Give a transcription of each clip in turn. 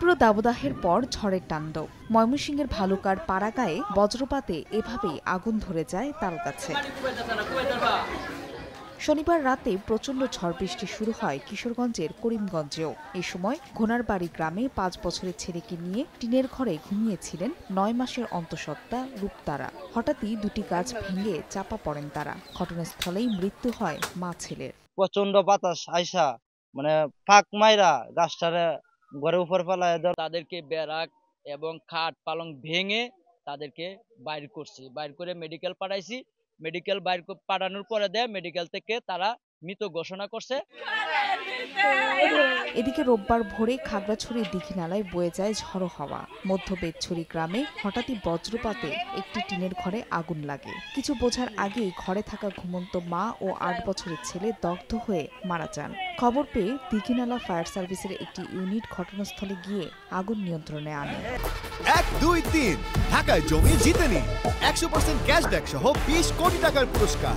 তীব্র দাবদাহের পর ঝড়ের তাণ্ডব। ময়মনসিংহের ভালুকার পাড়াগাঁয়ে বজ্রপাতে এভাবেই আগুন ধরে যায় তালগাছে। শনিবার রাতে প্রচণ্ড ঝড় বৃষ্টি শুরু হয় কিশোরগঞ্জের করিমগঞ্জেও। এ সময় ঘোনারবাড়ি গ্রামে ৫ বছরের ছেলেকে নিয়ে টিনের ঘরে ঘুমিয়েছিলেন ৯ মাসের অন্তঃসত্ত্বা রূপতারা। হঠাৎই দুটি গাছ ভেঙে চাপা পড়েন তারা। ঘটনাস্থলেই মৃত্যু হয় মা ছেলের। প্রচন্ড বাতাস আইসা ফাঁক মাইরা গাছটারে ঘরের উপর ফেলায় তাদেরকে ব্যারাক এবং খাট পালং ভেঙে তাদেরকে বাইর করছি। বাইর করে মেডিকেল পাঠাইছি। মেডিকেল বাইর পাঠানোর পরে মেডিকেল থেকে তারা মৃত ঘোষণা করছে। এদিকে রোববার ভোরে খাগড়াছড়ির দীঘিনালায় বয়ে যায় ঝড়ো হাওয়া। মধ্য বেতছড়ি গ্রামে হঠাৎই বজ্রপাতে একটি টিনের ঘরে আগুন লাগে। কিছু বোঝার আগেই ঘরে থাকা ঘুমন্ত মা ও ৮ বছরের ছেলে দগ্ধ হয়ে মারা যান। খবর পেয়ে দীঘিনালা ফায়ার সার্ভিসের একটি ইউনিট ঘটনাস্থলে গিয়ে আগুন নিয়ন্ত্রণে আনে। ১, ২, ৩ ঢাকায় জমি জিতে নিন ১০০% ক্যাশব্যাক সহ ২০ কোটি টাকার পুরস্কার।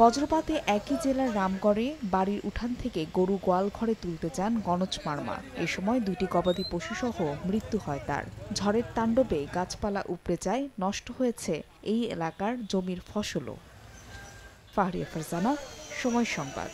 বজ্রপাতে একই জেলার রামগড়ে বাড়ির উঠান থেকে গরু গোয়াল ঘরে তুলতে যান গণজ মারমা। এ সময় ২টি গবাদি পশুসহ মৃত্যু হয় তার। ঝড়ের তাণ্ডবে গাছপালা উপড়ে যায়, নষ্ট হয়েছে এই এলাকার জমির ফসলও। ফাহরিয়া ফারজানা, সময় সংবাদ।